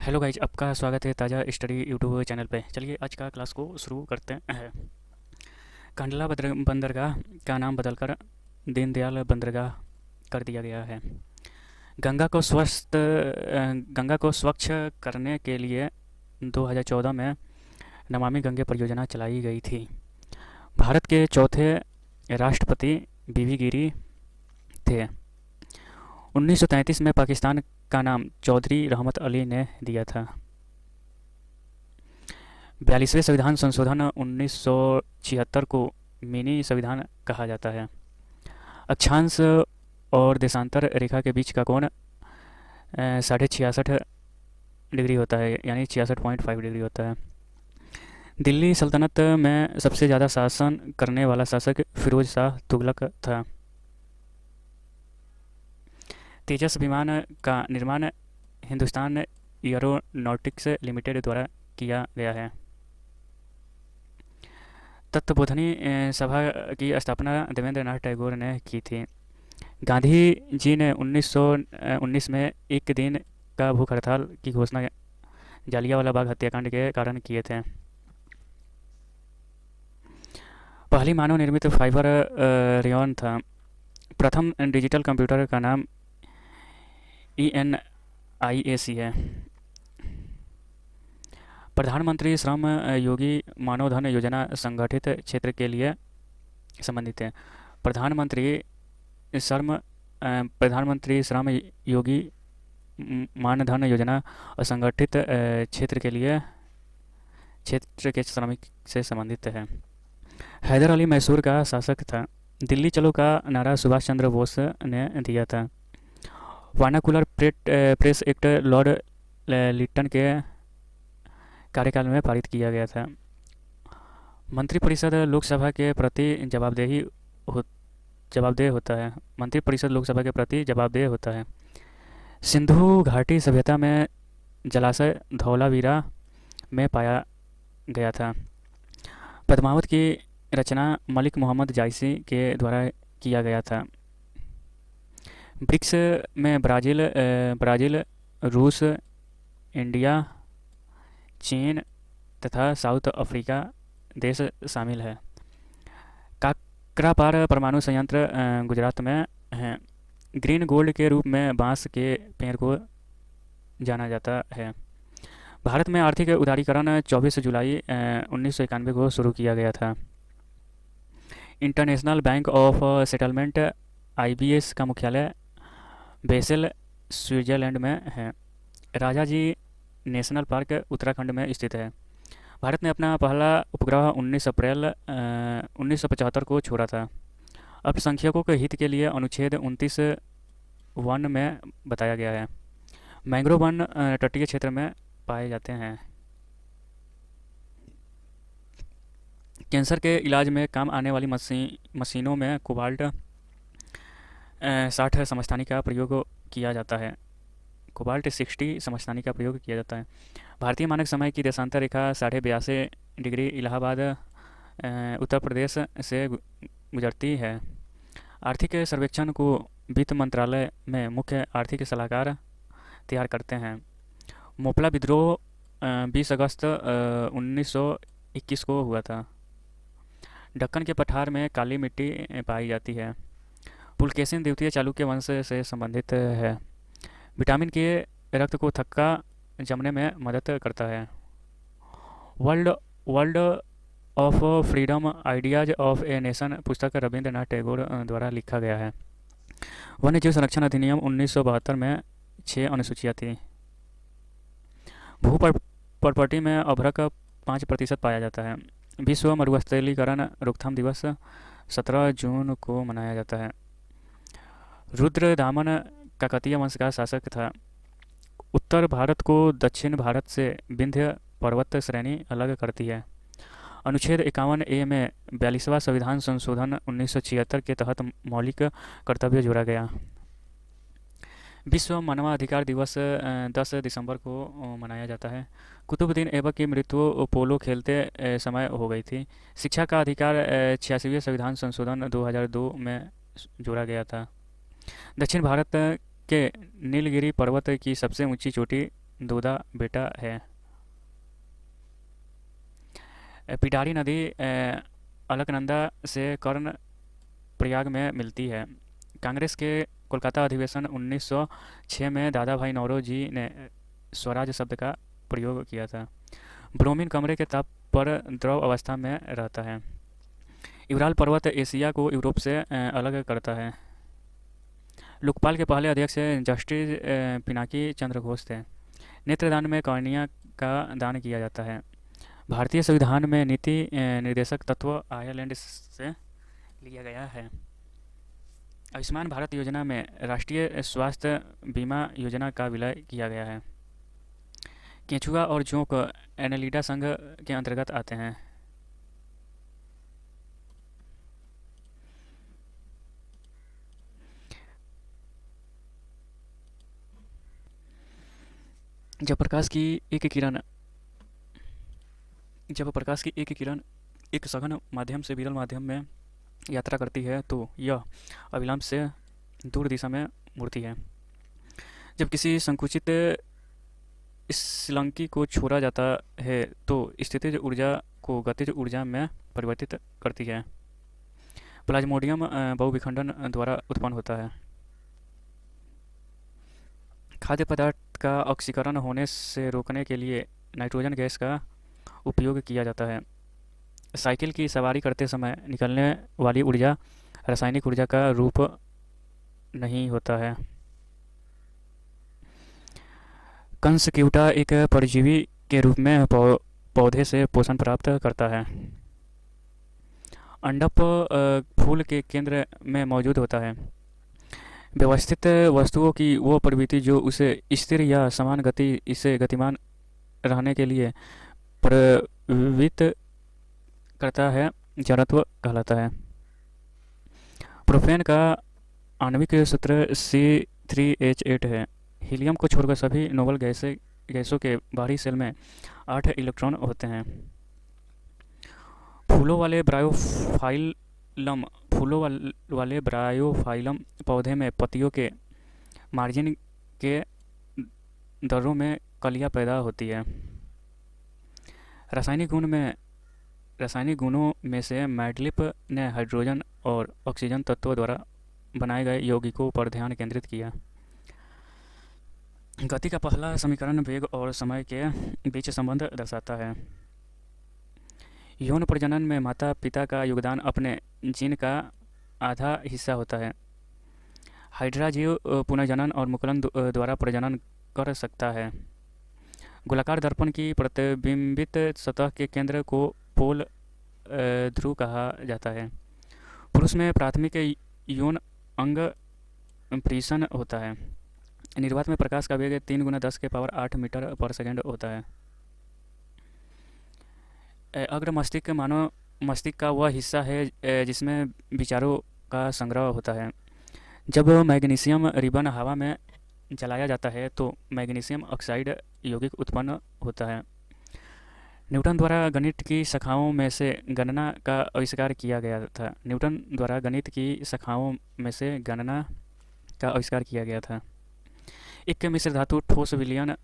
Hello guys, आपका स्वागत है ताज़ा स्टडी यूट्यूब चैनल पे। चलिए आज का क्लास को शुरू करते हैं। कंडला बंदरगाह का नाम बदलकर दीनदयाल बंदरगाह कर दिया गया है। गंगा को स्वच्छ करने के लिए 2014 में नमामि गंगे परियोजना चलाई गई थी। भारत के चौथे राष्ट्रपति बीवी गिरी थे। 1933 में पाकिस्तान का नाम चौधरी रहमत अली ने दिया था। 42वें संविधान संशोधन 1976 को मिनी संविधान कहा जाता है। अक्षांश और देशांतर रेखा के बीच का कोण 66.5 डिग्री होता है, यानी 66.5 डिग्री होता है। दिल्ली सल्तनत में सबसे ज़्यादा शासन करने वाला शासक फिरोज शाह तुगलक था। तेजस विमान का निर्माण हिंदुस्तान एरोनॉटिक्स लिमिटेड द्वारा किया गया है। तत्वबोधनी सभा की स्थापना देवेंद्र नाथ टैगोर ने की थी। गांधी जी ने 1919 में एक दिन का भूख हड़ताल की घोषणा जालियांवाला बाग हत्याकांड के कारण किए थे। पहली मानव निर्मित फाइबर रेयॉन था। प्रथम डिजिटल कंप्यूटर का नाम ENIAC है। प्रधानमंत्री श्रम योगी मानधन योजना संगठित क्षेत्र के लिए संबंधित है। प्रधानमंत्री श्रम योगी मानधन योजना असंगठित क्षेत्र के श्रमिक से संबंधित है। हैदर अली मैसूर का शासक था। दिल्ली चलो का नारा सुभाष चंद्र बोस ने दिया था। वानाकुलर प्रेस एक्ट लॉर्ड लिटन के कार्यकाल में पारित किया गया था। मंत्रिपरिषद लोकसभा के प्रति जवाबदेह होता है। मंत्रिपरिषद लोकसभा के प्रति जवाबदेह होता है। सिंधु घाटी सभ्यता में जलाशय धौलावीरा में पाया गया था। पद्मावत की रचना मलिक मोहम्मद जायसी के द्वारा किया गया था। ब्रिक्स में ब्राज़ील, रूस, इंडिया, चीन तथा साउथ अफ्रीका देश शामिल है। काकरापार परमाणु संयंत्र गुजरात में है। ग्रीन गोल्ड के रूप में बांस के पेड़ को जाना जाता है। भारत में आर्थिक उदारीकरण 24 जुलाई 1991 को शुरू किया गया था। International bank of settlement IBS का मुख्यालय बेसेल स्विट्जरलैंड में है। राजा जी नेशनल पार्क उत्तराखंड में स्थित है। भारत ने अपना पहला उपग्रह 19 अप्रैल 1975 को छोड़ा था। अल्पसंख्यकों के हित के लिए अनुच्छेद 29 वन में बताया गया है। मैंग्रोव वन तटीय क्षेत्र में पाए जाते हैं। कैंसर के इलाज में काम आने वाली मशीनों में कोबाल्ट 60 समस्थानिक का प्रयोग किया जाता है। कोबाल्ट 60 समस्थानिक का प्रयोग किया जाता है। भारतीय मानक समय की देशांतर रेखा 82.5 डिग्री इलाहाबाद उत्तर प्रदेश से गुजरती है। आर्थिक सर्वेक्षण को वित्त मंत्रालय में मुख्य आर्थिक सलाहकार तैयार करते हैं। मोपला विद्रोह 20 अगस्त 1921 को हुआ था। दक्कन के पठार में काली मिट्टी पाई जाती है। पुलकेशिन द्वितीय चालुक्य वंश से संबंधित है। विटामिन के रक्त को थक्का जमने में मदद करता है। World of freedom ideas of a nation पुस्तक रविंद्रनाथ टैगोर द्वारा लिखा गया है। वन्य जीव संरक्षण अधिनियम 1972 में 6 अनुसूचियाँ थी। भू प्रॉपर्टी में अभ्रक 5% पाया जाता है। विश्व मरुस्थलीकरण रोकथाम दिवस 17 जून को मनाया जाता है। रुद्रदामन काकतीय वंश का शासक था। उत्तर भारत को दक्षिण भारत से विंध्य पर्वत श्रेणी अलग करती है। अनुच्छेद 51A में 42वां संविधान संशोधन 1976 के तहत मौलिक कर्तव्य जोड़ा गया। विश्व मानवाधिकार दिवस 10 दिसंबर को मनाया जाता है। कुतुबुद्दीन ऐबक की मृत्यु पोलो खेलते समय हो गई थी। शिक्षा का अधिकार 86वें संविधान संशोधन 2002 में जोड़ा गया था। दक्षिण भारत के नीलगिरी पर्वत की सबसे ऊंची चोटी दूधा बेटा है। पिडारी नदी अलकनंदा से कर्ण प्रयाग में मिलती है। कांग्रेस के कोलकाता अधिवेशन 1906 में दादा भाई नौरोजी ने स्वराज शब्द का प्रयोग किया था। ब्रोमीन कमरे के ताप पर द्रव अवस्था में रहता है। यूराल पर्वत एशिया को यूरोप से अलग करता है। लोकपाल के पहले अध्यक्ष जस्टिस पिनाकी चंद्र घोष थे। नेत्रदान में कॉर्निया का दान किया जाता है। भारतीय संविधान में नीति निर्देशक तत्व आयरलैंड से लिया गया है। आयुष्मान भारत योजना में राष्ट्रीय स्वास्थ्य बीमा योजना का विलय किया गया है। केंचुआ और जोंक एनेलिडा संघ के अंतर्गत आते हैं। जब प्रकाश की एक किरण जब प्रकाश की एक किरण एक सघन माध्यम से विरल माध्यम में यात्रा करती है तो यह अविलंब से दूर दिशा में मुड़ती है। जब किसी संकुचित स्लंकी को छोड़ा जाता है तो स्थितिज ऊर्जा को गतिज ऊर्जा में परिवर्तित करती है। प्लाज्मोडियम बहुविखंडन द्वारा उत्पन्न होता है। खाद्य पदार्थ का ऑक्सीकरण होने से रोकने के लिए नाइट्रोजन गैस का उपयोग किया जाता है। साइकिल की सवारी करते समय निकलने वाली ऊर्जा रासायनिक ऊर्जा का रूप नहीं होता है। कंसक्यूटा एक परजीवी के रूप में पौधे से पोषण प्राप्त करता है। अंडप फूल के केंद्र में मौजूद होता है। व्यवस्थित वस्तुओं की वो प्रवृत्ति जो उसे स्थिर या समान गति इसे गतिमान रहने के लिए प्रवृत्त करता है जड़त्व कहलाता है। प्रोपेन का आणविक सूत्र C3H8 है। हीलियम को छोड़कर सभी नोबल गैसों के बाहरी सेल में 8 इलेक्ट्रॉन होते हैं। फूलों वाले ब्रायोफाइलम पौधे में पत्तियों के मार्जिन के दर्रों में कलियां पैदा होती है। रासायनिक गुणों में से मैडलिप ने हाइड्रोजन और ऑक्सीजन तत्वों द्वारा बनाए गए यौगिकों पर ध्यान केंद्रित किया। गति का पहला समीकरण वेग और समय के बीच संबंध दर्शाता है। यौन प्रजनन में माता पिता का योगदान अपने जीन का आधा हिस्सा होता है। हाइड्रा जीव पुनर्जनन और मुकुलन द्वारा प्रजनन कर सकता है। गोलाकार दर्पण की प्रतिबिंबित सतह के केंद्र को पोल ध्रुव कहा जाता है। पुरुष में प्राथमिक यौन अंग प्रीसन होता है। निर्वात में प्रकाश का वेग 3×10⁸ मीटर पर सेकेंड होता है। अग्र मस्तिष्क मानव मस्तिष्क का वह हिस्सा है जिसमें विचारों का संग्रह होता है। जब मैग्नीशियम रिबन हवा में जलाया जाता है तो मैग्नीशियम ऑक्साइड यौगिक उत्पन्न होता है। न्यूटन द्वारा गणित की शाखाओं में से गणना का आविष्कार किया गया था। एक मिश्र धातु ठोस विलयन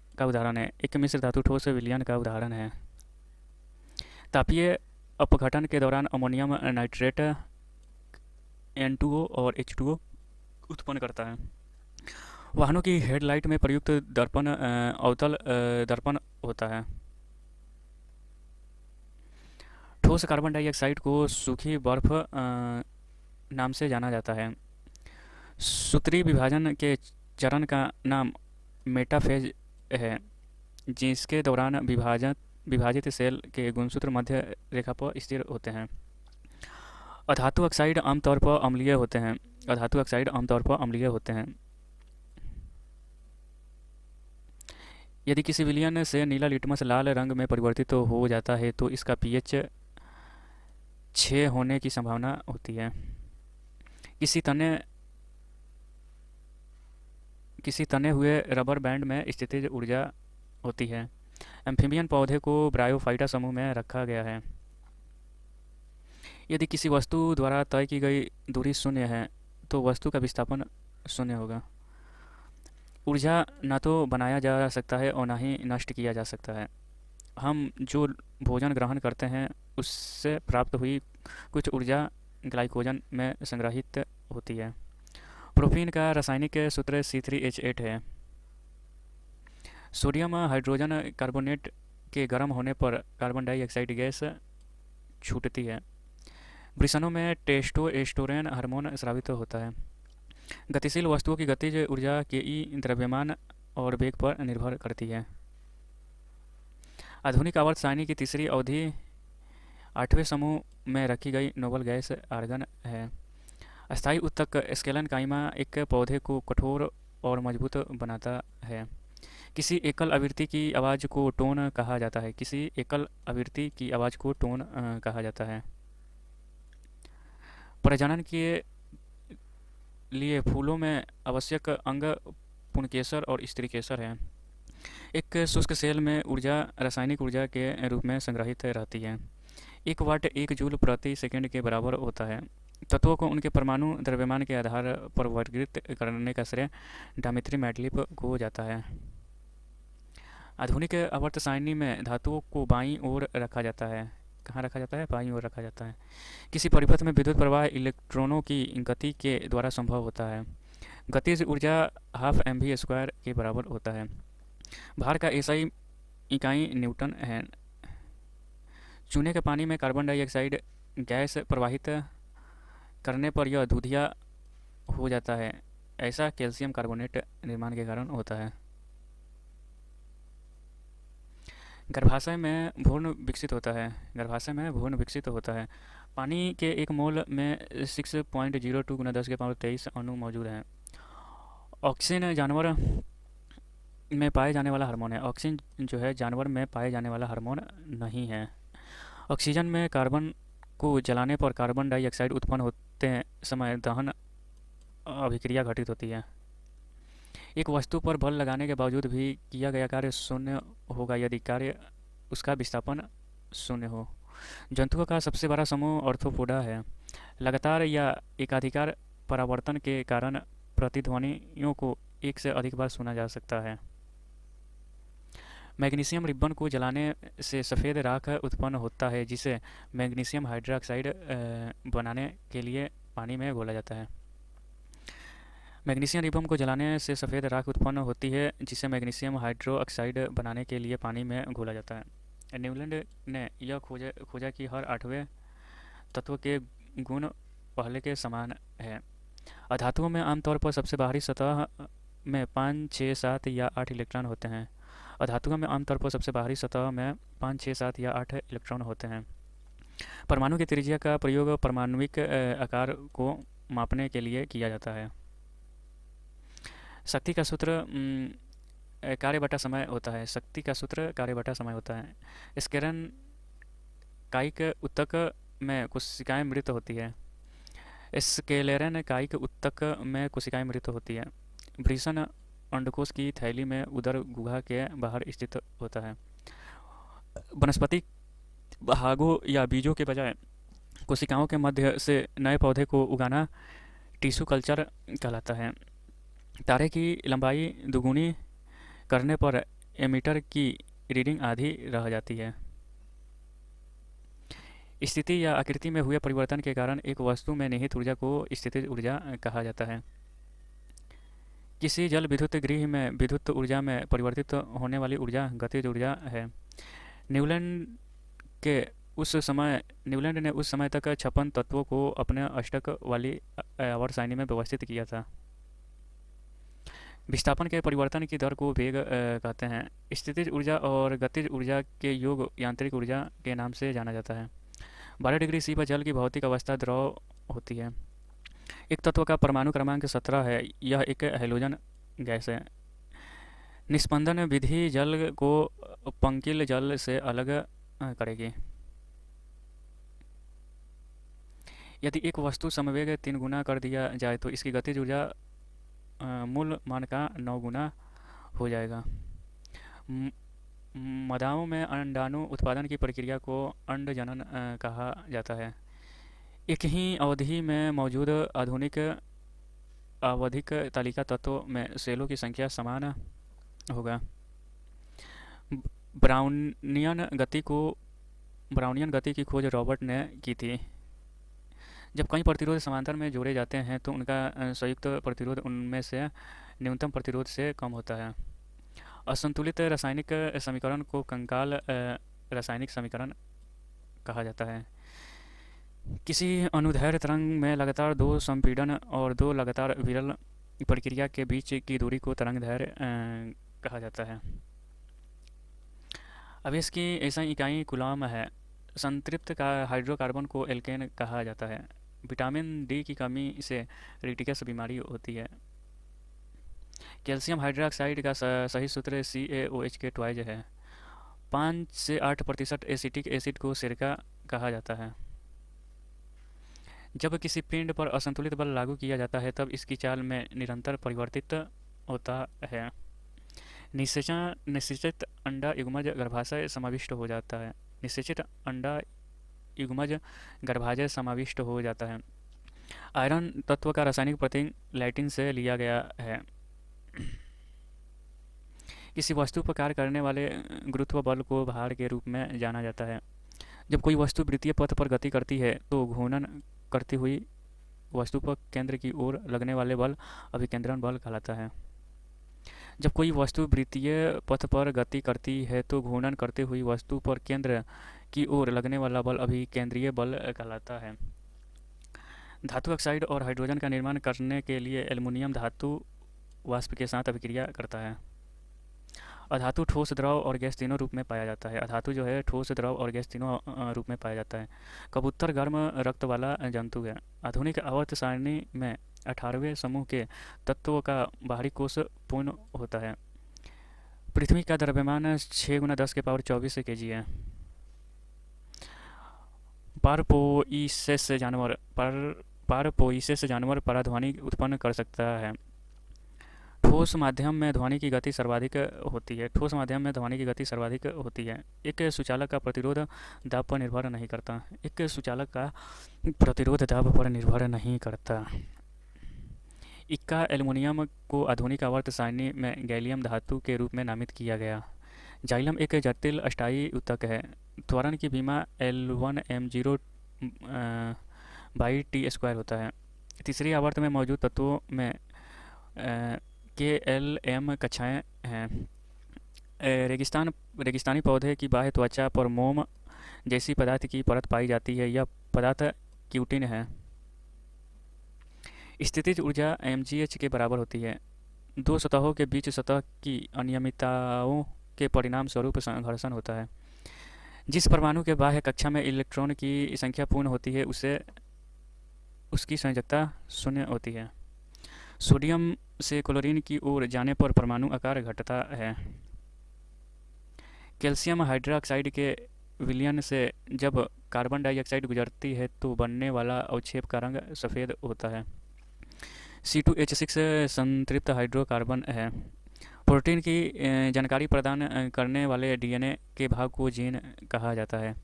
का उदाहरण है। तापीय अपघटन के दौरान अमोनियम नाइट्रेट N2O और H2O उत्पन्न करता है। वाहनों की हेडलाइट में प्रयुक्त दर्पण अवतल दर्पण होता है। ठोस कार्बन डाइऑक्साइड को सूखी बर्फ नाम से जाना जाता है। सूत्री विभाजन के चरण का नाम मेटाफेज है, जिसके दौरान विभाजित सेल के गुणसूत्र मध्य रेखा पर स्थिर होते हैं। अधातु ऑक्साइड आमतौर पर अम्लीय होते हैं। यदि किसी विलयन से नीला लिटमस लाल रंग में परिवर्तित हो जाता है तो इसका pH 6 होने की संभावना होती है। किसी तने हुए रबर बैंड में स्थितिज ऊर्जा होती है। एम्फीबियन पौधे को ब्रायोफाइटा समूह में रखा गया है। यदि किसी वस्तु द्वारा तय की गई दूरी शून्य है तो वस्तु का विस्थापन शून्य होगा। ऊर्जा ना तो बनाया जा सकता है और ना ही नष्ट किया जा सकता है। हम जो भोजन ग्रहण करते हैं उससे प्राप्त हुई कुछ ऊर्जा ग्लाइकोजन में संग्रहित होती है। प्रोपीन का रासायनिक सूत्र C3H8 है। सोडियम हाइड्रोजन कार्बोनेट के गर्म होने पर कार्बन डाइऑक्साइड गैस छूटती है। वृषणों में टेस्टोस्टेरोन हार्मोन स्रावित होता है। गतिशील वस्तुओं की गतिज ऊर्जा के ई द्रव्यमान और वेग पर निर्भर करती है। आधुनिक आवर्त सारणी की तीसरी अवधि 8वें समूह में रखी गई नोबल गैस आर्गन है। अस्थायी ऊतक स्केलन काइमा एक पौधे को कठोर और मजबूत बनाता है। किसी एकल आवृत्ति की आवाज़ को टोन कहा जाता है। किसी एकल आवृत्ति की आवाज़ को टोन कहा जाता है। प्रजनन के लिए फूलों में आवश्यक अंग पुंकेसर और स्त्रीकेसर है। एक शुष्क सेल में ऊर्जा रासायनिक ऊर्जा के रूप में संग्रहित रहती है। 1 वाट 1 जूल प्रति सेकंड के बराबर होता है। तत्वों को उनके परमाणु द्रव्यमान के आधार पर वर्गीकृत करने का श्रेय डामित्री मैडलिप को जाता है। आधुनिक आवर्त सारणी में धातुओं को बाईं ओर रखा जाता है। कहाँ रखा जाता है? बाईं ओर रखा जाता है। किसी परिपथ में विद्युत प्रवाह इलेक्ट्रॉनों की गति के द्वारा संभव होता है। गतिज ऊर्जा ½ mv² के बराबर होता है। भार का एसआई इकाई न्यूटन है। चूने के पानी में कार्बन डाइऑक्साइड गैस प्रवाहित करने पर यह दूधिया हो जाता है। ऐसा कैल्शियम कार्बोनेट निर्माण के कारण होता है। गर्भाशय में भ्रूण विकसित होता है। गर्भाशय में भ्रूण विकसित होता है। पानी के 1 मोल में 6.02 × 10⁻23 अणु मौजूद हैं। ऑक्सीजन जानवर में पाए जाने वाला हार्मोन है। ऑक्सीजन जो है जानवर में पाए जाने वाला हार्मोन नहीं है। ऑक्सीजन में कार्बन को जलाने पर कार्बन डाइऑक्साइड उत्पन्न होते समय दहन अभिक्रिया घटित होती है। एक वस्तु पर बल लगाने के बावजूद भी किया गया कार्य शून्य होगा यदि कार्य उसका विस्थापन शून्य हो। जंतुओं का सबसे बड़ा समूह ऑर्थोपोडा है। लगातार या एकाधिकार परावर्तन के कारण प्रतिध्वनियों को एक से अधिक बार सुना जा सकता है। मैग्नीशियम रिबन को जलाने से सफ़ेद राख उत्पन्न होता है जिसे मैग्नीशियम हाइड्रोक्साइड बनाने के लिए पानी में घोला जाता है। मैग्नीशियम रिबन को जलाने से सफ़ेद राख उत्पन्न होती है जिसे मैग्नीशियम हाइड्रोक्साइड बनाने के लिए पानी में घोला जाता है। न्यूलैंड ने यह खोजा कि हर 8वें तत्व के गुण पहले के समान है। अधातुओं में आमतौर पर सबसे बाहरी सतह में 5, 6, 7 या 8 इलेक्ट्रॉन होते हैं। अधातुओं में आमतौर पर सबसे बाहरी सतह में 5, 6, 7 या 8 इलेक्ट्रॉन होते हैं। परमाणु की त्रिज्या का प्रयोग परमाणुविक आकार को मापने के लिए किया जाता है। शक्ति का सूत्र कार्य बटा समय होता है। शक्ति का सूत्र कार्य बटा समय होता है। स्केरन कायिक ऊतक में कोशिकाएं मृत होती है। स्केलेरन कायिक ऊतक में कोशिकाएं मृत होती है। वृषण अंडकोश की थैली में उदर गुहा के बाहर स्थित होता है। वनस्पति भागों या बीजों के बजाय कोशिकाओं के मध्य से नए पौधे को उगाना टिश्यू कल्चर कहलाता है। तारे की लंबाई दुगुनी करने पर एमीटर की रीडिंग आधी रह जाती है। स्थिति या आकृति में हुए परिवर्तन के कारण एक वस्तु में निहित ऊर्जा को स्थितिज ऊर्जा कहा जाता है। किसी जल विद्युत गृह में विद्युत ऊर्जा में परिवर्तित होने वाली ऊर्जा गतिज ऊर्जा है। न्यूलैंड ने उस समय तक 56 तत्वों को अपने अष्टक वाली आवर्त सारणी में व्यवस्थित किया था। विस्थापन के परिवर्तन की दर को वेग कहते हैं। स्थितिज ऊर्जा और गतिज ऊर्जा के योग यांत्रिक ऊर्जा के नाम से जाना जाता है। 12 डिग्री C पर जल की भौतिक अवस्था द्रव होती है। एक तत्व का परमाणु क्रमांक 17 है। यह एक हैलोजन गैस है। निस्पंदन विधि जल को पंकिल जल से अलग करेगी। यदि एक वस्तु समवेग 3 गुना कर दिया जाए तो इसकी गतिज ऊर्जा मूल मान का 9 गुना हो जाएगा। मदाओं में अंडाणु उत्पादन की प्रक्रिया को अंड जनन कहा जाता है। एक ही अवधि में मौजूद आधुनिक आवधिक तालिका तत्वों में सेलों की संख्या समान होगा। ब्राउनियन गति को ब्राउनियन गति की खोज रॉबर्ट ने की थी। जब कई प्रतिरोध समांतर में जोड़े जाते हैं तो उनका संयुक्त प्रतिरोध उनमें से न्यूनतम प्रतिरोध से कम होता है। असंतुलित रासायनिक समीकरण को कंकाल रासायनिक समीकरण कहा जाता है। किसी अनुदैर्ध्य तरंग में लगातार दो संपीड़न और दो लगातार विरल प्रक्रिया के बीच की दूरी को तरंग दैर्ध्य कहा जाता है। अब इसकी ऐसा इकाई कूलॉम है। संतृप्त का हाइड्रोकार्बन को एल्केन कहा जाता है। विटामिन डी की कमी से रिकेट्स बीमारी होती है। कैल्शियम हाइड्रोक्साइड का सही सूत्र CaOH के ट्वाइज है। 5 से 8% एसिटिक एसिड को सिरका कहा जाता है। जब किसी पिंड पर असंतुलित बल लागू किया जाता है तब इसकी चाल में निरंतर परिवर्तित होता है। निषेचित अंडा युग्मज गर्भाशय समाविष्ट हो जाता है। निषेचित अंडा युग्मज गर्भाशय समाविष्ट हो जाता है। आयरन तत्व का रासायनिक प्रतीक लैटिन से लिया गया है। किसी वस्तु पर कार्य करने वाले गुरुत्व बल को भार के रूप में जाना जाता है। जब कोई वस्तु वृत्तीय पथ पर गति करती है तो घूर्णन करती हुई वस्तु पर केंद्र की ओर लगने वाले बल अभिकेंद्रण बल कहलाता है। जब कोई वस्तु वृत्तीय पथ पर गति करती है तो घूर्णन करते हुई वस्तु पर केंद्र की ओर लगने वाला बल अभिकेंद्रीय बल कहलाता है। धातु ऑक्साइड और हाइड्रोजन का निर्माण करने के लिए एल्युमिनियम धातु वाष्प के साथ अभिक्रिया करता है। अधातु ठोस, द्रव और गैस तीनों रूप में पाया जाता है। अधातु जो है ठोस, द्रव और गैस तीनों रूप में पाया जाता है। कबूतर गर्म रक्त वाला जंतु है। आधुनिक आवर्त सारणी में 18वें समूह के तत्वों का बाहरी कोश पूर्ण होता है। पृथ्वी का द्रव्यमान 6 × 10⁻24 kg है। पारपोइसेस जानवर पराध्वनि उत्पन्न कर सकता है। ठोस माध्यम में ध्वनि की गति सर्वाधिक होती है। एक सुचालक का प्रतिरोध दाब पर निर्भर नहीं करता। इक्का एल्युमिनियम को आधुनिक आवर्त सारणी में गैलियम धातु के रूप में नामित किया गया। जाइलम एक जटिल अष्टाई ऊतक है। त्वरण की विमा L1m0/T² होता है। तीसरी आवर्त में मौजूद तत्वों में KLm कक्षाएं हैं। रेगिस्तानी पौधे की बाह्य त्वचा पर मोम जैसी पदार्थ की परत पाई जाती है। यह पदार्थ क्यूटिन है। स्थितिज ऊर्जा mgh के बराबर होती है। दो सतहों के बीच सतह की अनियमितताओं के परिणाम स्वरूप घर्षण होता है। जिस परमाणु के बाह्य कक्षा में इलेक्ट्रॉन की संख्या पूर्ण होती है उसकी संयोजकता 0 होती है। सोडियम से क्लोरीन की ओर जाने पर परमाणु आकार घटता है। कैल्शियम हाइड्रोक्साइड के विलयन से जब कार्बन डाइऑक्साइड गुजरती है तो बनने वाला अवक्षेप का रंग सफ़ेद होता है। C2H6 संतृप्त हाइड्रोकार्बन है। प्रोटीन की जानकारी प्रदान करने वाले DNA के भाग को जीन कहा जाता है।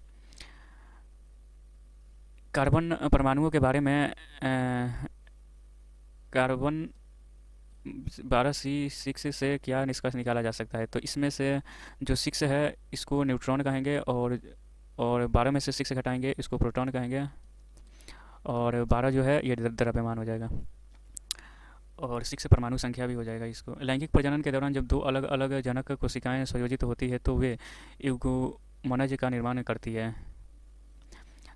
कार्बन परमाणुओं के बारे में कार्बन 12C6 से क्या निष्कर्ष निकाला जा सकता है? तो इसमें से जो 6 है इसको न्यूट्रॉन कहेंगे और 12 में से 6 घटाएंगे इसको प्रोटॉन कहेंगे और 12 जो है ये द्रव्यमान हो जाएगा और 6 परमाणु संख्या भी हो जाएगा इसको। लैंगिक प्रजनन के दौरान जब दो अलग अलग जनक कोशिकाएं संयोजित होती है तो वे युग्मनज का निर्माण करती है।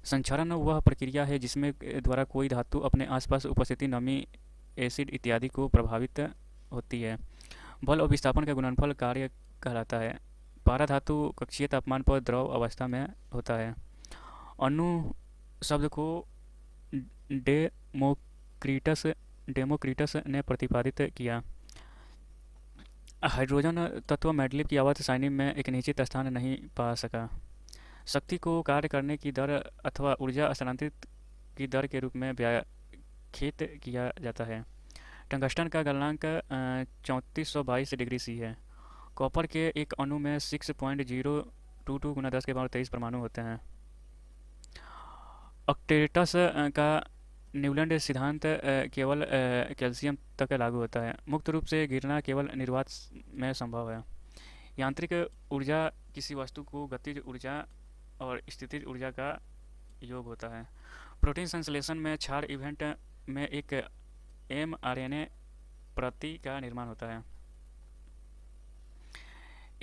संचरण वह प्रक्रिया है जिसमें द्वारा कोई धातु अपने आसपास उपस्थिति नमी, एसिड इत्यादि को प्रभावित होती है। बल और विस्थापन का गुणनफल कार्य कहलाता है। पारा धातु कक्षीय तापमान पर द्रव अवस्था में होता है। अणु शब्द को डेमोक्रिटस ने प्रतिपादित किया। हाइड्रोजन तत्व मेंडलीव की आवर्त सारणी में एक निश्चित स्थान नहीं पा सका। शक्ति को कार्य करने की दर अथवा ऊर्जा स्थानांतरित की दर के रूप में व्याख्यायित किया जाता है। टंगस्टन का गलनांक 3422 डिग्री C है। कॉपर के एक अणु में 6.022 × 10⁻23 परमाणु होते हैं। ऑक्टेटस का न्यूलैंड सिद्धांत केवल कैल्शियम तक लागू होता है। मुक्त रूप से गिरना केवल निर्वात में संभव है। यांत्रिक ऊर्जा किसी वस्तु को गतिज ऊर्जा और स्थितिज ऊर्जा का योग होता है। प्रोटीन संश्लेषण में क्षार इवेंट में एक mRNA प्रति का निर्माण होता है।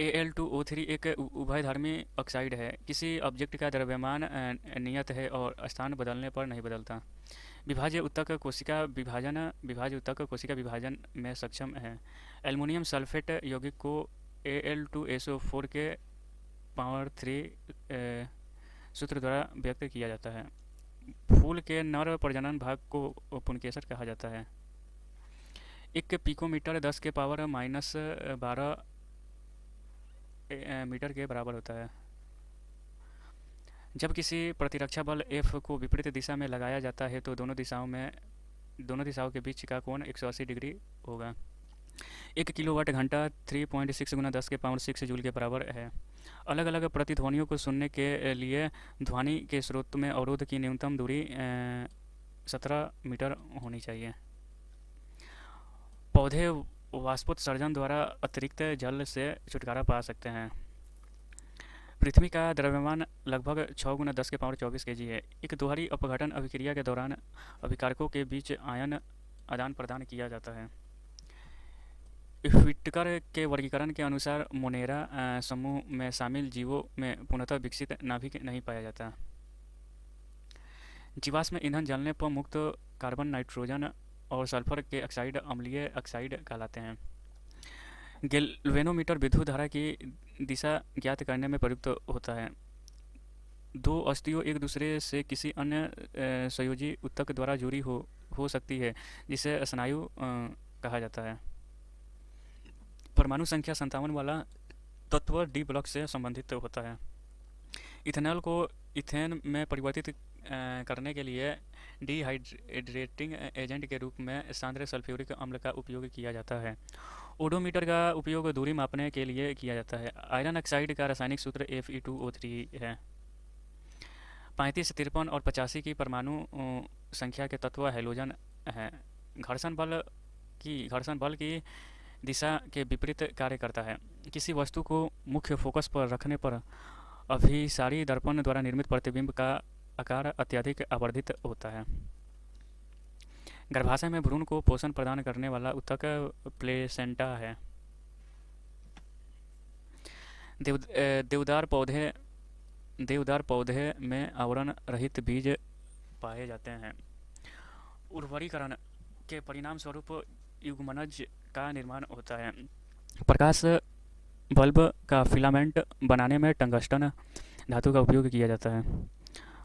Al2O3 एक उभयधर्मी ऑक्साइड है। किसी ऑब्जेक्ट का द्रव्यमान नियत है और स्थान बदलने पर नहीं बदलता। विभाज्य ऊतक कोशिका विभाजन में सक्षम है। एल्युमिनियम सल्फेट यौगिक को Al2SO4 के पावर 3 सूत्र द्वारा व्यक्त किया जाता है। फूल के नर प्रजनन भाग को पुंकेसर कहा जाता है। एक पिकोमीटर 10 के पावर -12 मीटर के बराबर होता है। जब किसी प्रतिरक्षा बल F को विपरीत दिशा में लगाया जाता है तो दोनों दिशाओं के बीच का कोण 180 डिग्री होगा। 1 किलोवाट घंटा 3.6 गुना 10 के पावर 6 जूल के बराबर है। अलग अलग प्रतिध्वनियों को सुनने के लिए ध्वनि के स्रोत में अवरोध की न्यूनतम दूरी 17 मीटर होनी चाहिए। पौधे वाष्पोत्सर्जन द्वारा अतिरिक्त जल से छुटकारा पा सकते हैं। पृथ्वी का द्रव्यमान लगभग 6 गुना 10 के पावर 24 केजी है। एक दोहरी अपघटन अभिक्रिया के दौरान अभिकारकों के बीच आयन आदान प्रदान किया जाता है। व्हिटकर के वर्गीकरण के अनुसार मोनेरा समूह में शामिल जीवों में पूर्णतः विकसित नाभिक नहीं पाया जाता। जीवाश्म ईंधन जलने पर मुक्त कार्बन नाइट्रोजन और सल्फर के ऑक्साइड अम्लीय ऑक्साइड कहलाते हैं। गैल्वेनोमीटर विद्युत धारा की दिशा ज्ञात करने में प्रयुक्त होता है। दो अस्थियां एक दूसरे से किसी अन्य संयोजी ऊतक द्वारा जुड़ी हो सकती है, जिसे स्नायु कहा जाता है। परमाणु संख्या 57 वाला तत्व डी ब्लॉक से संबंधित होता है। इथेनॉल को इथेन में परिवर्तित करने के लिए डिहाइड्रेटिंग एजेंट के रूप में सांद्र सल्फ्यूरिक अम्ल का उपयोग किया जाता है। ओडोमीटर का उपयोग दूरी मापने के लिए किया जाता है। आयरन ऑक्साइड का रासायनिक सूत्र Fe2O3 है। 35, 53 और 85 की परमाणु संख्या के तत्व हैलोजन हैं। घर्षण बल की दिशा के विपरीत कार्य करता है। किसी वस्तु को मुख्य फोकस पर रखने पर अभिसारी दर्पण द्वारा निर्मित प्रतिबिंब का आकार अत्यधिक आवर्धित होता है। गर्भाशय में भ्रूण को पोषण प्रदान करने वाला ऊतक प्लेसेंटा है। देवदार पौधे में आवरण रहित बीज पाए जाते हैं। उर्वरीकरण के परिणाम स्वरूप युग्मनज का निर्माण होता है। प्रकाश बल्ब का फिलामेंट बनाने में टंगस्टन धातु का उपयोग किया जाता है।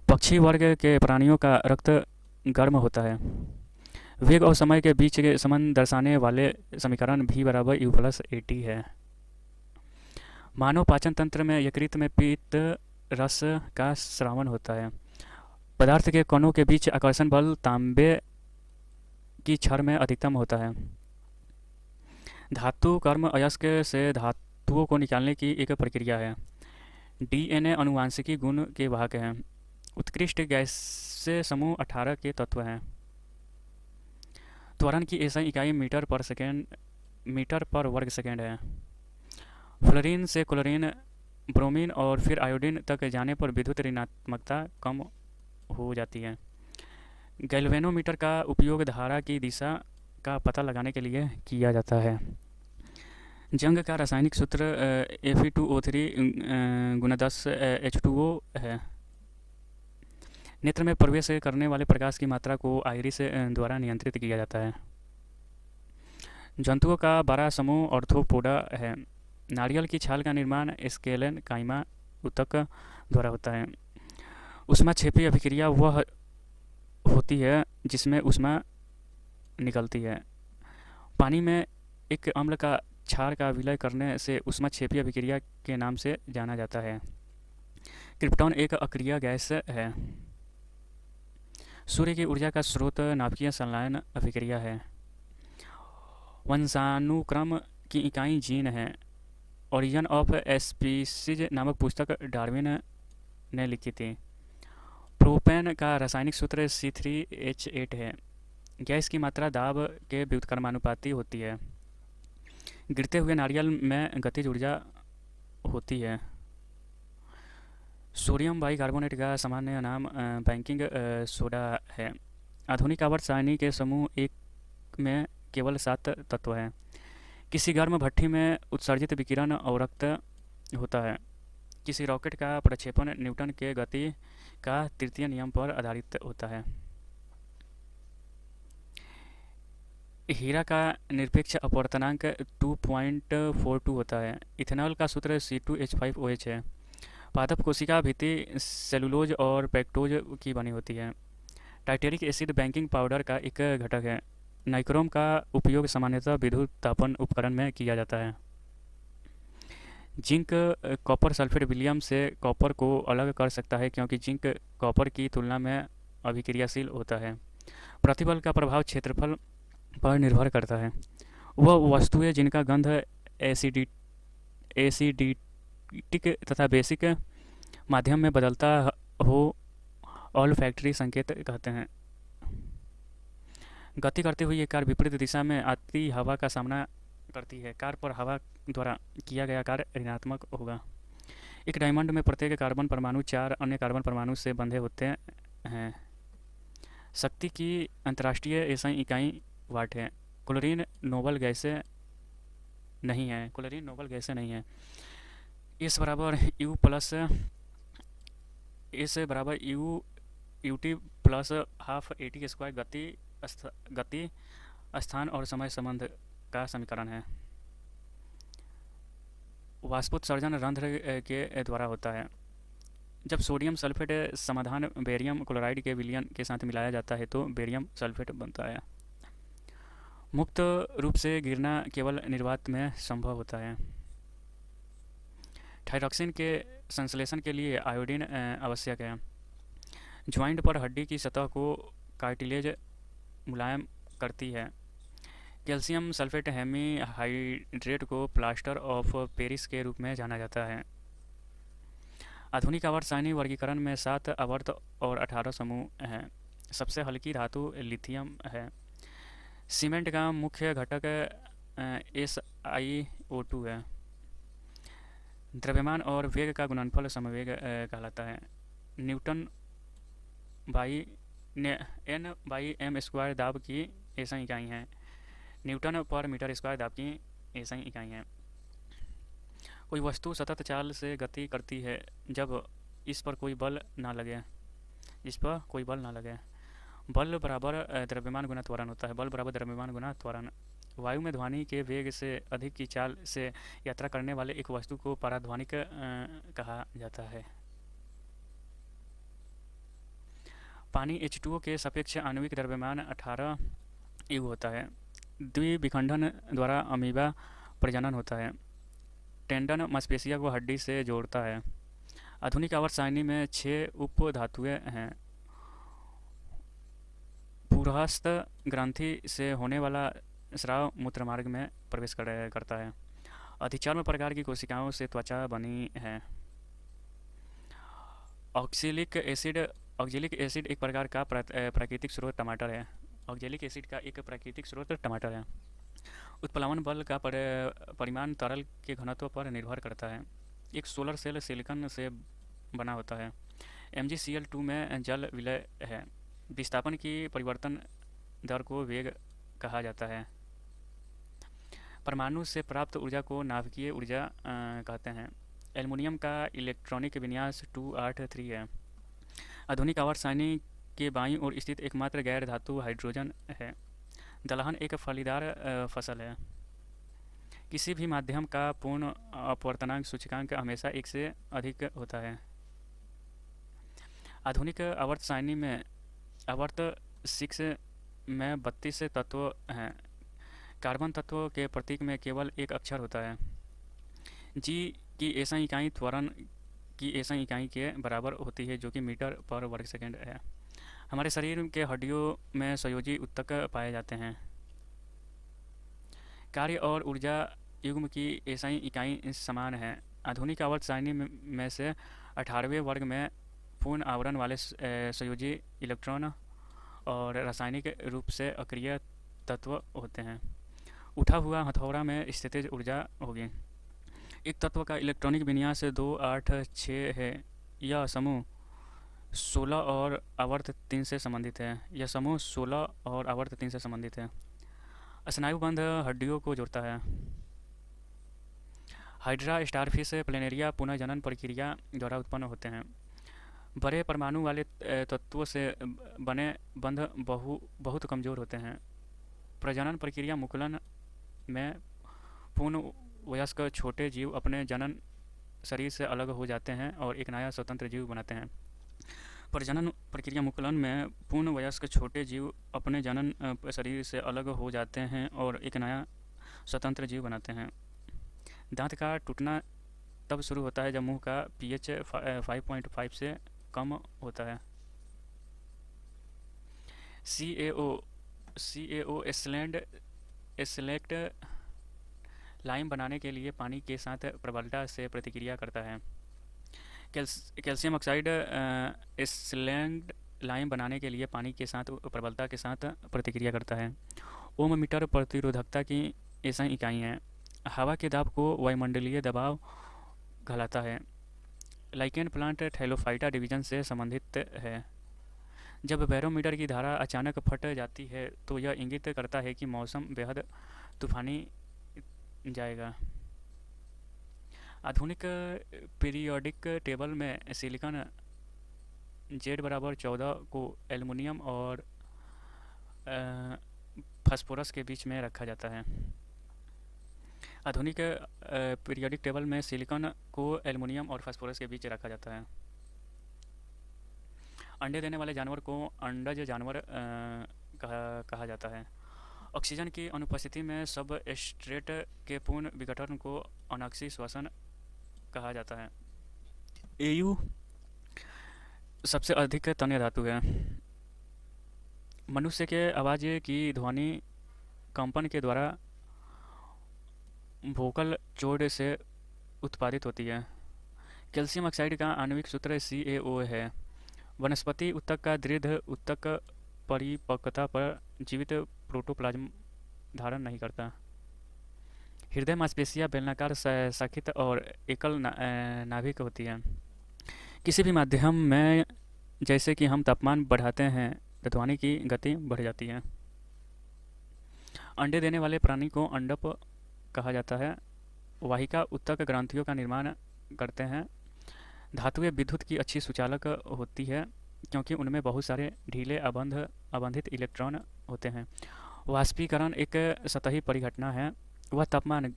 पक्षी वर्ग के प्राणियों का रक्त गर्म होता है। वेग और समय के बीच के संबंध दर्शाने वाले समीकरण V = U+AT है। मानव पाचन तंत्र में यकृत में पित्त रस का स्रावन होता है। पदार्थ के कणों के बीच आकर्षण बल तांबे की छड़ में अधिकतम होता है। धातु कर्म अयस्क से धातुओं को निकालने की एक प्रक्रिया है। DNA आनुवंशिकी गुण के वाहक हैं। उत्कृष्ट गैसीय समूह 18 के तत्व हैं। त्वरण की एसआई इकाई मीटर पर वर्ग सेकेंड है। फ्लोरीन से क्लोरीन, ब्रोमीन और फिर आयोडीन तक जाने पर विद्युत ऋणात्मकता कम हो जाती है। गैल्वेनोमीटर का उपयोग धारा की दिशा का पता लगाने के लिए किया जाता है। जंग का रासायनिक सूत्र Fe2O3 × 10 H2O है। नेत्र में प्रवेश करने वाले प्रकाश की मात्रा को आइरिस द्वारा नियंत्रित किया जाता है। जंतुओं का 12 समूह ऑर्थोपोडा है। नारियल की छाल का निर्माण स्केलन काइमा ऊतक द्वारा होता है। ऊष्माक्षेपी अभिक्रिया वह होती है जिसमें ऊष्मा निकलती है। पानी में एक अम्ल का क्षार का विलय करने से ऊष्माक्षेपी अभिक्रिया के नाम से जाना जाता है। क्रिप्टॉन एक अक्रिय गैस है। सूर्य की ऊर्जा का स्रोत नाभिकीय संलयन अभिक्रिया है। वंशानुक्रम की इकाई जीन है। ओरिजिन ऑफ स्पीसीज नामक पुस्तक डार्विन ने लिखी थी। प्रोपेन का रासायनिक सूत्र C3H8 है। गैस की मात्रा दाब के व्युत्क्रमानुपाती होती है। गिरते हुए नारियल में गतिज ऊर्जा होती है। सोडियम बाइकार्बोनेट का सामान्य नाम बेकिंग सोडा है। आधुनिक आवर्त सारणी के समूह एक में केवल 7 तत्व हैं। किसी गर्म भट्ठी में उत्सर्जित विकिरण अवरक्त होता है। किसी रॉकेट का प्रक्षेपण न्यूटन के गति का तृतीय नियम पर आधारित होता है। हीरा का निरपेक्ष अपवर्तनांक 2.42 होता है। इथेनॉल का सूत्र C2H5OH है। पादप कोशिका भित्ति सेलुलोज और पेक्टोज की बनी होती है। टाइटेरिक एसिड बेकिंग पाउडर का एक घटक है। नाइक्रोम का उपयोग सामान्यतः विद्युत तापन उपकरण में किया जाता है। जिंक कॉपर सल्फेट विलियम से कॉपर को अलग कर सकता है क्योंकि जिंक कॉपर की तुलना में अभिक्रियाशील होता है। प्रतिबल का प्रभाव क्षेत्रफल पर निर्भर करता है। वह वस्तुएं जिनका गंध एसिडिक तथा बेसिक माध्यम में बदलता हो ऑल्फैक्टरी संकेत कहते हैं। गति करते हुए ये कार विपरीत दिशा में आती हवा का सामना करती है। कार पर हवा द्वारा किया गया कार्य ऋणात्मक होगा। एक डायमंड में प्रत्येक कार्बन परमाणु 4 अन्य कार्बन परमाणु से बंधे होते हैं। शक्ति की अंतर्राष्ट्रीय SI इकाई वाट है। क्लोरीन नोबल गैसें नहीं है। इस बराबर UT प्लस हाफ AT² गति स्थान और समय संबंध का समीकरण है। वाष्पोत्सर्जन रंध्र के द्वारा होता है। जब सोडियम सल्फेट समाधान बेरियम क्लोराइड के विलयन के साथ मिलाया जाता है तो बेरियम सल्फेट बनता है। मुक्त रूप से गिरना केवल निर्वात में संभव होता है। थायरॉक्सिन के संश्लेषण के लिए आयोडीन आवश्यक है। ज्वाइंट पर हड्डी की सतह को कार्टिलेज मुलायम करती है। कैल्शियम सल्फेट हेमीहाइड्रेट को प्लास्टर ऑफ पेरिस के रूप में जाना जाता है। आधुनिक आवर्त सारणी वर्गीकरण में 7 आवर्त और 18 समूह हैं। सबसे हल्की धातु लिथियम है। सीमेंट का मुख्य घटक SiO2 है। द्रव्यमान और वेग का गुणनफल समवेग कहलाता है। न्यूटन बाई N/m² दाब की SI इकाई है। न्यूटन पर मीटर स्क्वायर दाब की SI इकाई है। कोई वस्तु सतत चाल से गति करती है जब इस पर कोई बल ना लगे। बल बराबर द्रव्यमान गुना त्वरण होता है। बल बराबर द्रव्यमान गुना त्वरण। वायु में ध्वनि के वेग से अधिक की चाल से यात्रा करने वाले एक वस्तु को पराध्वनिक कहा जाता है। पानी H2O के सापेक्ष आणविक द्रव्यमान 18 U होता है। द्विविखंडन द्वारा अमीबा प्रजनन होता है। टेंडन मांसपेशियों को हड्डी से जोड़ता है। आधुनिक आवर्त सारणी में 6 उप धातुएं हैं। पुरहस्त ग्रंथि से होने वाला स्राव मूत्रमार्ग में प्रवेश करता है। अधिचर्म प्रकार की कोशिकाओं से त्वचा बनी है। ऑक्जेलिक एसिड एक प्रकार का प्राकृतिक स्रोत टमाटर है। उत्प्लावन बल का परिमाण तरल के घनत्व पर निर्भर करता है। एक सोलर सेल सिलिकॉन से बना होता है। MgCl2 में जल विलय है। विस्थापन की परिवर्तन दर को वेग कहा जाता है। परमाणु से प्राप्त ऊर्जा को नाभिकीय ऊर्जा कहते हैं। एल्युमिनियम का इलेक्ट्रॉनिक विन्यास 283 है। आधुनिक आवर्त सारणी के बाईं ओर स्थित एकमात्र गैर धातु हाइड्रोजन है। दलहन एक फलीदार फसल है। किसी भी माध्यम का पूर्ण अपवर्तनांक सूचकांक हमेशा 1 से अधिक होता है। आधुनिक आवर्त सारणी में आवर्त 6 में 32 तत्व हैं। कार्बन तत्व के प्रतीक में केवल एक अक्षर होता है। G की SI इकाई त्वरण की SI इकाई के बराबर होती है जो कि मीटर पर वर्ग सेकंड है। हमारे शरीर के हड्डियों में संयोजी ऊतक पाए जाते हैं। कार्य और ऊर्जा युग्म की SI इकाई समान है। आधुनिक आवर्त सारणी में से 18वें वर्ग में पूर्ण आवरण वाले संयोजी इलेक्ट्रॉन और रासायनिक रूप से अक्रिय तत्व होते हैं। उठा हुआ हथौड़ा में स्थितिज ऊर्जा होगी। एक तत्व का इलेक्ट्रॉनिक विन्यास 2, 8, 6 है। यह समूह 16 और आवर्त 3 से संबंधित है। यह समूह 16 और आवर्त 3 से संबंधित है। स्नायुबंध हड्डियों को जोड़ता है। हाइड्रा, स्टारफिश, प्लेनेरिया पुनर्जनन प्रक्रिया द्वारा उत्पन्न होते हैं। बड़े परमाणु वाले तत्वों से बने बंध बहुत कमज़ोर होते हैं। प्रजनन प्रक्रिया मुकुलन में पूर्ण वयस्क छोटे जीव अपने जनन शरीर से अलग हो जाते हैं और एक नया स्वतंत्र जीव बनाते हैं। प्रजनन प्रक्रिया मुकुलन में पूर्ण वयस्क छोटे जीव अपने जनन शरीर से अलग हो जाते हैं और एक नया स्वतंत्र जीव बनाते हैं। दांत का टूटना तब शुरू होता है जब मुंह का पीएच 5.5 से कम होता है। CaO एस्लेक्ट लाइम बनाने के लिए पानी के साथ प्रबलता से प्रतिक्रिया करता है। कैल्शियम ऑक्साइड एस्लेक्ट लाइम बनाने के लिए पानी के साथ प्रबलता के साथ प्रतिक्रिया करता है। ओम मीटर प्रतिरोधकता की ऐसी इकाई है। हवा के दाब को वायुमंडलीय दबाव कहलाता है। लाइकेन प्लांट थैलोफाइटा डिवीजन से संबंधित है। जब बैरोमीटर की धारा अचानक फट जाती है तो यह इंगित करता है कि मौसम बेहद तूफानी जाएगा। आधुनिक पीरियोडिक टेबल में सिलिकॉन Z=14 को एल्युमिनियम और फास्फोरस के बीच में रखा जाता है। आधुनिक पीरियोडिक टेबल में सिलिकॉन को एल्युमिनियम और फास्फोरस के बीच रखा जाता है। अंडे देने वाले जानवर को अंडज जानवर कहा जाता है। ऑक्सीजन की अनुपस्थिति में सबस्ट्रेट के पूर्ण विघटन को अनॉक्सी श्वसन कहा जाता है। Au सबसे अधिक तन्य धातु है। मनुष्य के आवाज़ की ध्वनि कंपन के द्वारा वोकल चोट से उत्पादित होती है। कैल्शियम ऑक्साइड का आणविक सूत्र CaO है। वनस्पति ऊतक का दृढ़ ऊतक परिपक्वता पर जीवित प्रोटोप्लाज्म धारण नहीं करता। हृदय मांसपेशियां बेलनाकार शाखित और एकल नाभिक होती है। किसी भी माध्यम में जैसे कि हम तापमान बढ़ाते हैं तो ध्वनि की गति बढ़ जाती है। अंडे देने वाले प्राणी को अंडप कहा जाता है। वाहिका ऊतक ग्रंथियों का निर्माण करते हैं। धातुएं विद्युत की अच्छी सुचालक होती है क्योंकि उनमें बहुत सारे ढीले अबंधित इलेक्ट्रॉन होते हैं। वाष्पीकरण एक सतही परिघटना है। वह तापमान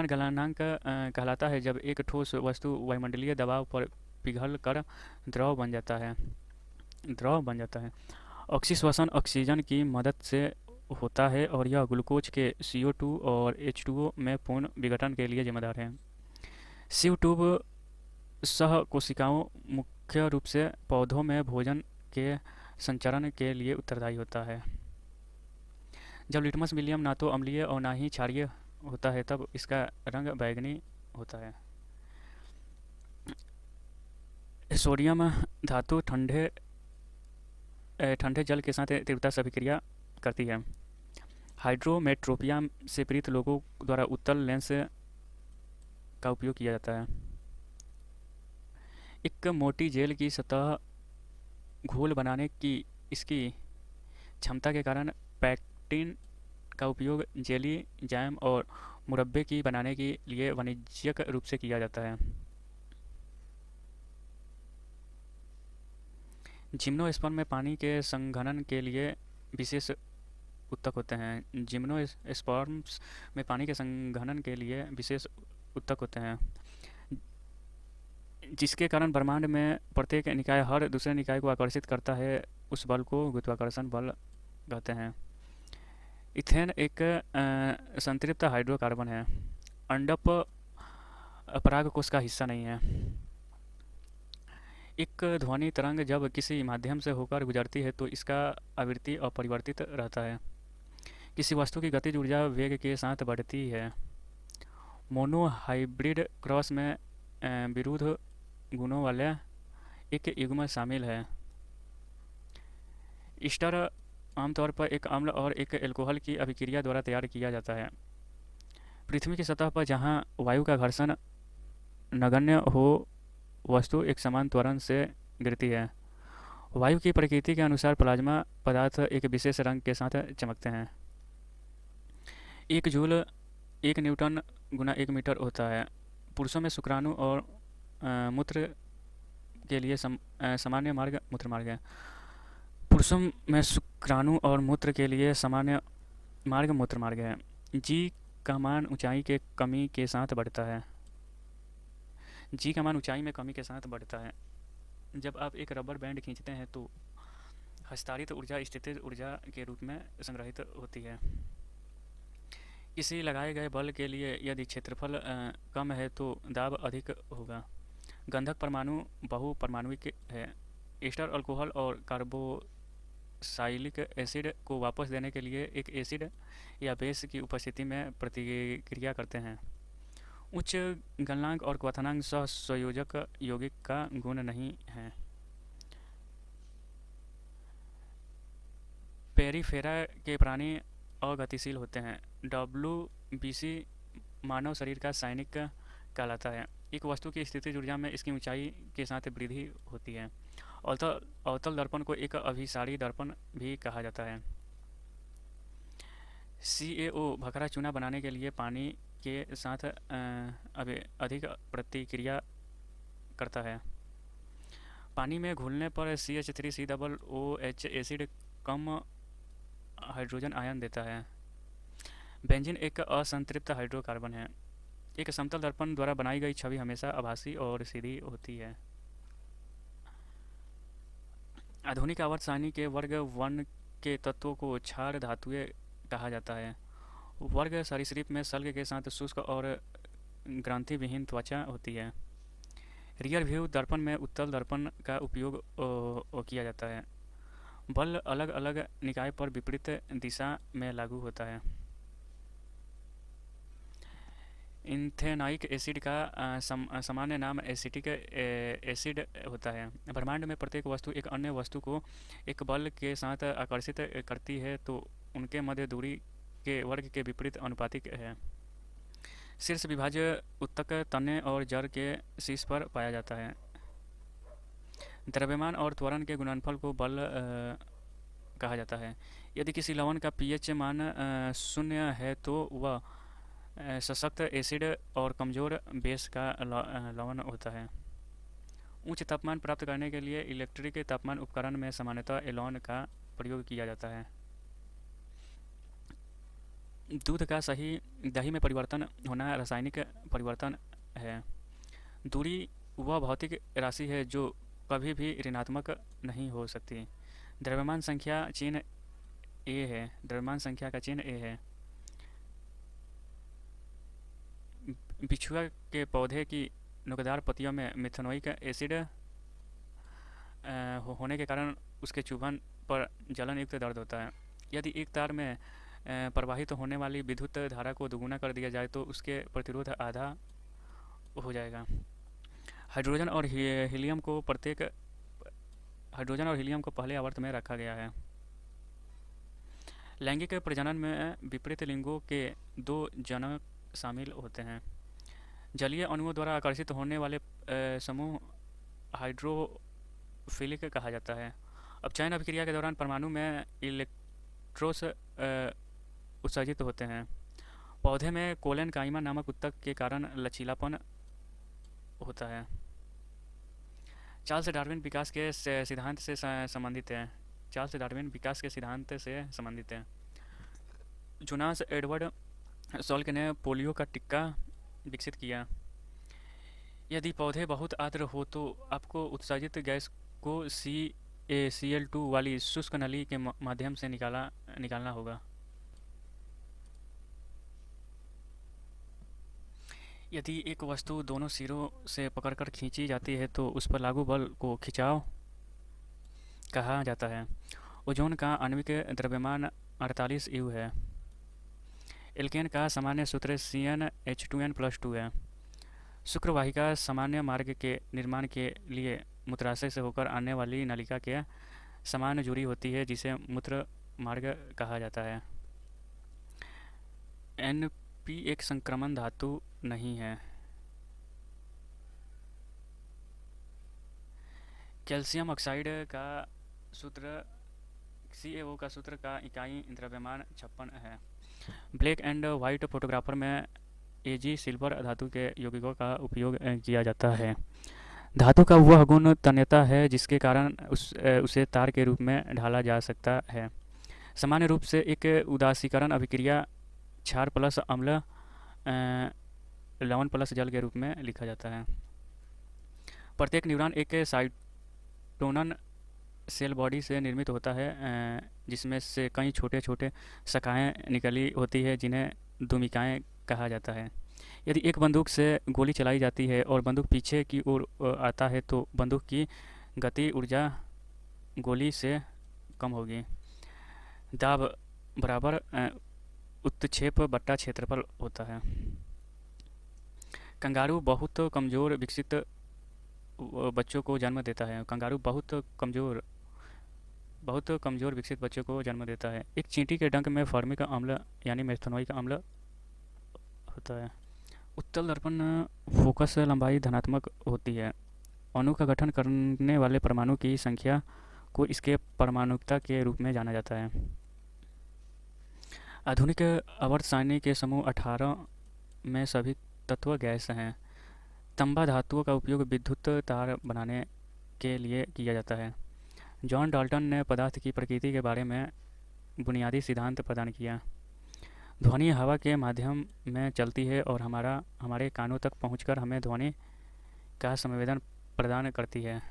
गलनांक कहलाता है जब एक ठोस वस्तु वायुमंडलीय दबाव पर पिघल कर द्रव बन जाता है। ऑक्सीश्वसन ऑक्सीजन की मदद से होता है और यह ग्लूकोज के CO2 और H2O में पूर्ण विघटन के लिए जिम्मेदार है। शिव ट्यूब सह कोशिकाओं मुख्य रूप से पौधों में भोजन के संचरण के लिए उत्तरदायी होता है। जब लिटमस विलियम ना तो अम्लीय और ना ही क्षारीय होता है तब इसका रंग बैंगनी होता है। सोडियम धातु ठंडे जल के साथ तीव्रता से अभिक्रिया करती है। हाइड्रोमेट्रोपिया से पीड़ित लोगों द्वारा उत्तल लेंस का उपयोग किया जाता है। एक मोटी जेल की सतह घोल बनाने की इसकी क्षमता के कारण पैक्टिन का उपयोग जेली, जैम और मुरब्बे की बनाने के लिए वाणिज्यिक रूप से किया जाता है। जिम्नोस्पर्म में पानी के संघनन के लिए विशेष ऊतक होते हैं। जिम्नोस्पर्म्स में पानी के संघनन के लिए विशेष ऊतक होते हैं जिसके कारण ब्रह्मांड में प्रत्येक निकाय हर दूसरे निकाय को आकर्षित करता है। उस बल को गुरुत्वाकर्षण बल कहते हैं। इथेन एक संतृप्त हाइड्रोकार्बन है। अंडप परागकोश का हिस्सा नहीं है। एक ध्वनि तरंग जब किसी माध्यम से होकर गुजरती है तो इसका आवृत्ति अपरिवर्तित रहता है। किसी वस्तु की गतिज ऊर्जा वेग के साथ बढ़ती है। मोनो हाइब्रिड क्रॉस में विरुद्ध गुणों वाले एक युग्म शामिल है। ईस्टर आमतौर पर एक अम्ल और एक एल्कोहल की अभिक्रिया द्वारा तैयार किया जाता है। पृथ्वी की सतह पर जहाँ वायु का घर्षण नगण्य हो, वस्तु एक समान त्वरण से गिरती है। वायु की प्रकृति के अनुसार प्लाज्मा पदार्थ एक विशेष रंग के साथ चमकते हैं। एक जूल 1 न्यूटन गुना 1 मीटर होता है। पुरुषों में शुक्राणु और मूत्र के लिए सामान्य मार्ग मूत्र मार्ग है। पुरुषों में शुक्राणु और मूत्र के लिए सामान्य मार्ग मूत्र मार्ग है। जी का मान ऊंचाई के कमी के साथ बढ़ता है। जी का मान ऊंचाई में कमी के साथ बढ़ता है। जब आप एक रबर बैंड खींचते हैं तो हस्तांतरित ऊर्जा स्थितिज ऊर्जा के रूप में संग्रहित होती है। किसी लगाए गए बल के लिए यदि क्षेत्रफल कम है तो दाब अधिक होगा। गंधक परमाणु बहुपरमाणुविक है। एस्टर अल्कोहल और कार्बोक्सिलिक एसिड को वापस देने के लिए एक एसिड या बेस की उपस्थिति में प्रतिक्रिया करते हैं। उच्च गलनांक और क्वथनांक सहसंयोजक यौगिक का गुण नहीं है। पेरिफेरा के प्राणी अगतिशील होते हैं। WBC मानव शरीर का सैनिक कहलाता है। एक वस्तु की स्थितिज ऊर्जा में इसकी ऊंचाई के साथ वृद्धि होती है। अवतल दर्पण को एक अभिसारी दर्पण भी कहा जाता है। CaO भखरा चूना बनाने के लिए पानी के साथ अधिक प्रतिक्रिया करता है। पानी में घुलने पर CH3COOH एसिड कम हाइड्रोजन आयन देता है। बेंजीन एक असंतृप्त हाइड्रोकार्बन है। एक समतल दर्पण द्वारा बनाई गई छवि हमेशा आभासी और सीधी होती है। आधुनिक आवर्त सारणी के वर्ग 1 के तत्वों को क्षार धातुएं कहा जाता है। वर्ग सरीसृप में सल्ग के साथ शुष्क और ग्रंथि विहीन त्वचा होती है। रियर व्यू दर्पण में उत्तल दर्पण का उपयोग किया जाता है। बल अलग अलग निकाय पर विपरीत दिशा में लागू होता है। इथेनॉइक एसिड का सामान्य नाम एसिटिक एसिड होता है। ब्रह्मांड में प्रत्येक वस्तु एक अन्य वस्तु को एक बल के साथ आकर्षित करती है तो उनके मध्य दूरी के वर्ग के विपरीत अनुपातिक है। शीर्ष विभाज्य उत्तक तने और जड़ के शीर्ष पर पाया जाता है। द्रव्यमान और त्वरण के गुणनफल को बल कहा जाता है। यदि किसी लवण का pH मान 0 है तो वह सशक्त एसिड और कमज़ोर बेस का लवण होता है। उच्च तापमान प्राप्त करने के लिए इलेक्ट्रिक तापमान उपकरण में सामान्यतः एलॉन का प्रयोग किया जाता है। दूध का सही दही में परिवर्तन होना रासायनिक परिवर्तन है। दूरी वह भौतिक राशि है जो कभी भी ऋणात्मक नहीं हो सकती। द्रव्यमान संख्या चिन्ह ए है। द्रव्यमान संख्या का चिन्ह ए है। बिछुआ के पौधे की नुकीदार पत्तियों में मिथेनोइक एसिड होने के कारण उसके चुभन पर जलन युक्त दर्द होता है। यदि एक तार में प्रवाहित होने वाली विद्युत धारा को दोगुना कर दिया जाए तो उसके प्रतिरोध आधा हो जाएगा। हाइड्रोजन और हीलियम को पहले आवर्त में रखा गया है। लैंगिक प्रजनन में विपरीत लिंगों के 2 जनक शामिल होते हैं। जलीय अणुओं द्वारा आकर्षित होने वाले समूह हाइड्रोफिलिक कहा जाता है। अपचयन अभिक्रिया के दौरान परमाणु में इलेक्ट्रोस उत्सर्जित होते हैं। पौधे में कोलेन काइमा नामक उत्तक के कारण लचीलापन होता है। चार्ल्स डार्विन विकास के सिद्धांत से संबंधित है। चार्ल्स डार्विन विकास के सिद्धांत से संबंधित है। जोनास एडवर्ड सॉल्क ने पोलियो का टीका विकसित किया। यदि पौधे बहुत आर्द्र हो तो आपको उत्सर्जित गैस को CaCl2 वाली शुष्क नली के माध्यम से निकालना होगा। यदि एक वस्तु दोनों सिरों से पकड़कर खींची जाती है तो उस पर लागू बल को खिंचाव कहा जाता है। ओजोन का आणविक द्रव्यमान 48 U है। एल्केन का सामान्य सूत्र CnH2n+2 है। शुक्रवाहिका सामान्य मार्ग के निर्माण के लिए मूत्राशय से होकर आने वाली नलिका के समान जुड़ी होती है, जिसे मूत्र मार्ग कहा जाता है। एनपी एक संक्रमण धातु नहीं है। कैल्शियम ऑक्साइड का सूत्र CaO का सूत्र का इकाई द्रव्यमान 56 है। ब्लैक एंड वाइट फोटोग्राफर में Ag सिल्वर धातु के यौगिकों का उपयोग किया जाता है। धातु का वह गुण तन्यता है जिसके कारण उसे तार के रूप में ढाला जा सकता है। सामान्य रूप से एक उदासीकरण अभिक्रिया क्षार प्लस अम्ल लवण प्लस जल के रूप में लिखा जाता है। प्रत्येक न्यूरॉन एक साइटोनन सेल बॉडी से निर्मित होता है, जिसमें से कई छोटे छोटे शाखाएं निकली होती है, जिन्हें दुमिकाएं कहा जाता है। यदि एक बंदूक से गोली चलाई जाती है और बंदूक पीछे की ओर आता है तो बंदूक की गति ऊर्जा गोली से कम होगी। दाब बराबर उत्क्षेप बट्टा क्षेत्रफल होता है। कंगारू बहुत कमज़ोर विकसित बच्चों को जन्म देता है। कंगारू बहुत कमज़ोर विकसित बच्चों को जन्म देता है। एक चींटी के डंक में फॉर्मिक अम्ल यानी मेथनोइक अम्ल होता है। उत्तल दर्पण फोकस लंबाई धनात्मक होती है। अणु का गठन करने वाले परमाणु की संख्या को इसके परमाणुकता के रूप में जाना जाता है। आधुनिक आवर्त सारणी के समूह 18 में सभी तत्व गैस हैं। तांबा धातुओं का उपयोग विद्युत तार बनाने के लिए किया जाता है। जॉन डाल्टन ने पदार्थ की प्रकृति के बारे में बुनियादी सिद्धांत प्रदान किया। ध्वनि हवा के माध्यम में चलती है और हमारे कानों तक पहुंचकर हमें ध्वनि का संवेदन प्रदान करती है।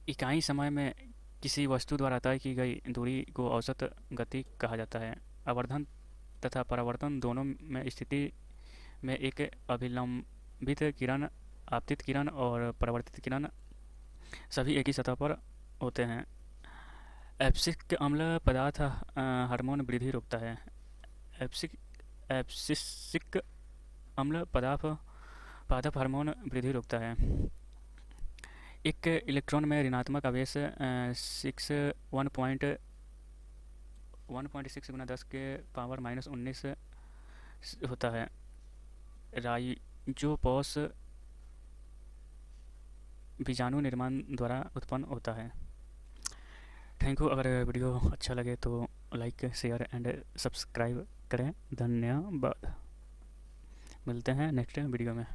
इकाई समय में किसी वस्तु द्वारा तय की गई दूरी को औसत गति कहा जाता है। आवर्धन तथा परावर्तन दोनों में स्थिति में एक अभिलंबित किरण, आपतित किरण और परावर्तित किरण सभी एक ही सतह पर होते हैं। एब्सिक अम्ल पदार्थ हार्मोन वृद्धि रोकता है। एब्सिसिक अम्ल पदार्थ हार्मोन वृद्धि रोकता है। एक इलेक्ट्रॉन में ऋणात्मक आवेश 1.6 गुना 10 के पावर -19 होता है। राइजोपॉस बीजाणु निर्माण द्वारा उत्पन्न होता है। Thank you. अगर वीडियो अच्छा लगे तो लाइक, शेयर एंड सब्सक्राइब करें। धन्यवाद। मिलते हैं नेक्स्ट वीडियो में।